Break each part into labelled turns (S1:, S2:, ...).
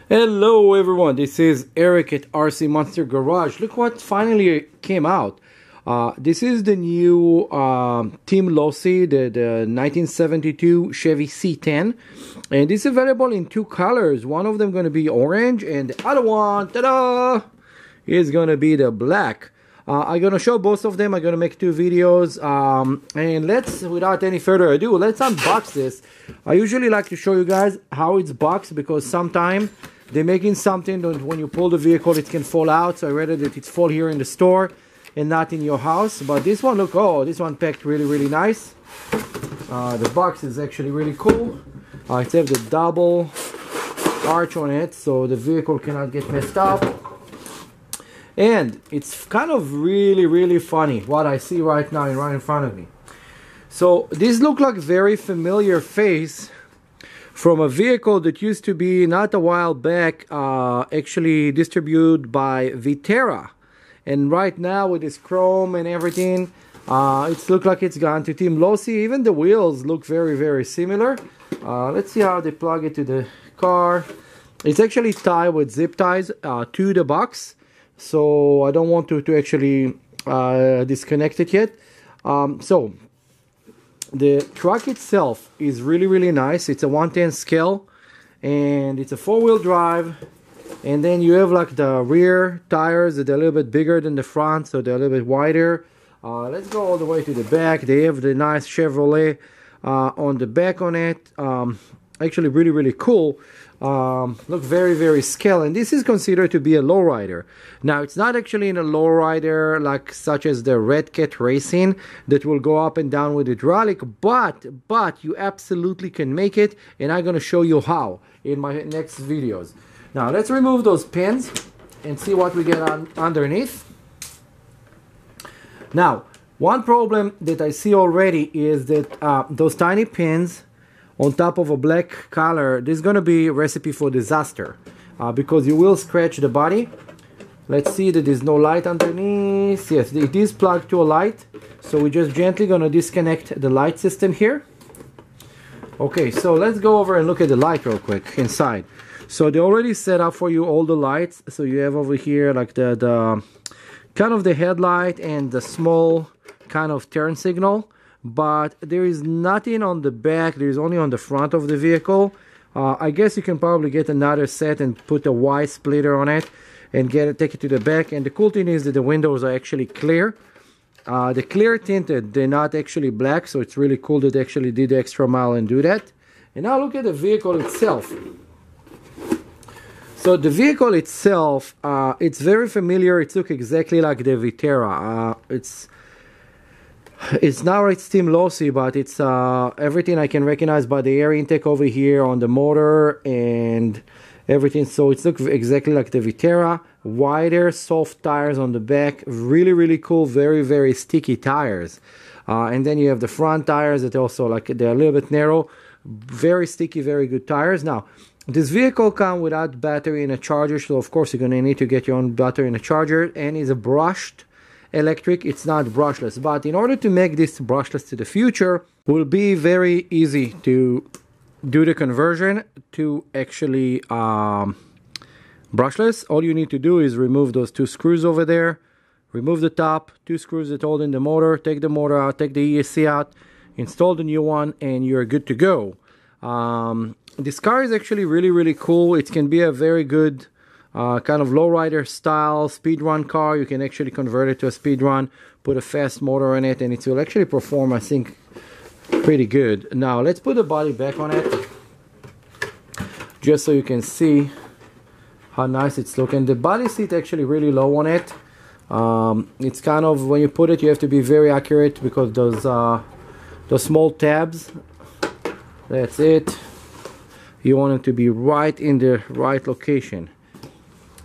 S1: Hello everyone, this is Eric at RC Monster Garage. Look what finally came out. This is the new Team Losi, the 1972 Chevy C10. And this is available in two colors. One of them going to be orange and the other one, ta-da, is going to be the black. I'm going to show both of them. I'm going to make two videos. And let's, without any further ado, let's unbox this. I usually like to show you guys how it's boxed because sometimes they're making something that when you pull the vehicle it can fall out, so I rather that it fall here in the store and not in your house. But this one, look, oh, this one packed really nice. The box is actually really cool. It has the double arch on it, so the vehicle cannot get messed up. And it's kind of really funny what I see right now right in front of me. So this looks like very familiar face from a vehicle that used to be not a while back actually distributed by Viterra, and right now with this chrome and everything it looks like it's gone to Team Losi. Even the wheels look very similar. Let's see how they plug it to the car. It's actually tied with zip ties to the box, so I don't want to actually disconnect it yet. So the truck itself is really nice. It's a 1/10 scale and it's a 4-wheel drive, and then you have like the rear tires that are a little bit bigger than the front, so they're a little bit wider. Let's go all the way to the back. They have the nice Chevrolet on the back on it. Actually really cool. Look very scale, and this is considered to be a lowrider. Now it's not actually in a lowrider like such as the Red Cat Racing that will go up and down with hydraulic, but you absolutely can make it, and I'm going to show you how in my next videos. Now let's remove those pins and see what we get on underneath. Now one problem that I see already is that those tiny pins on top of a black color, this is going to be a recipe for disaster because you will scratch the body. Let's see that there's no light underneath. Yes, it is plugged to a light, so we're just gently going to disconnect the light system here. Okay, so let's go over and look at the light real quick inside. So they already set up for you all the lights. So you have over here like the kind of the headlight and the small kind of turn signal. But there is nothing on the back. There is only on the front of the vehicle. I guess you can probably get another set and put a Y splitter on it and take it to the back. And the cool thing is that the windows are actually clear. The clear tinted, they're not actually black, so it's really cool that they actually did the extra mile and do that. And now look at the vehicle itself. So the vehicle itself, it's very familiar. It looks exactly like the Viterra. It's Team Losi, but it's everything I can recognize by the air intake over here on the motor and everything. So it looks exactly like the Viterra. Wider, soft tires on the back. Really cool, very sticky tires. And then you have the front tires that also like they're a little bit narrow. Very sticky, very good tires. Now, this vehicle comes without battery and a charger, so of course you're going to need to get your own battery and a charger, and is a brushed electric. It's not brushless, but in order to make this brushless to the future, will be very easy to do the conversion to actually brushless. All you need to do is remove those two screws over there, remove the top, two screws that hold in the motor, take the motor out, take the ESC out, install the new one, and you're good to go. This car is actually really cool. It can be a very good kind of lowrider style speed run car. You can actually convert it to a speed run, put a fast motor in it, and it will actually perform, I think, pretty good. Now let's put the body back on it just so you can see how nice it's looking. The body seat actually really low on it. It's kind of, when you put it, you have to be very accurate because those small tabs, that's it. You want it to be right in the right location.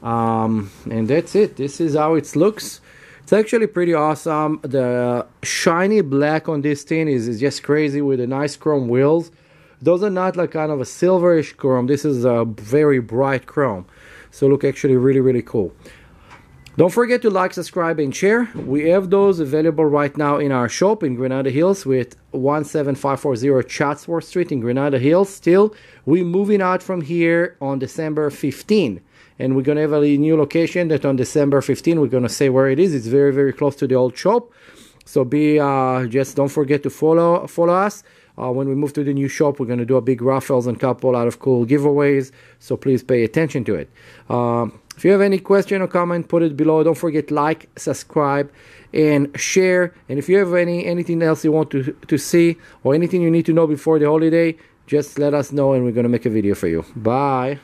S1: And that's it. This is how it looks. It's actually pretty awesome. The shiny black on this thing is just crazy with the nice chrome wheels. Those are not like kind of a silverish chrome. This is a very bright chrome. So look, actually really cool. Don't forget to like, subscribe, and share. We have those available right now in our shop in Granada Hills with 17540 Chatsworth Street in Granada Hills. Still, we're moving out from here on December 15. And we're going to have a new location that on December 15, we're going to say where it is. It's very, very close to the old shop. So just don't forget to follow us. When we move to the new shop, we're going to do a big raffles and couple out of cool giveaways. So please pay attention to it. If you have any question or comment, put it below. Don't forget like, subscribe, and share. And if you have anything else you want to see or anything you need to know before the holiday, just let us know and we're going to make a video for you. Bye.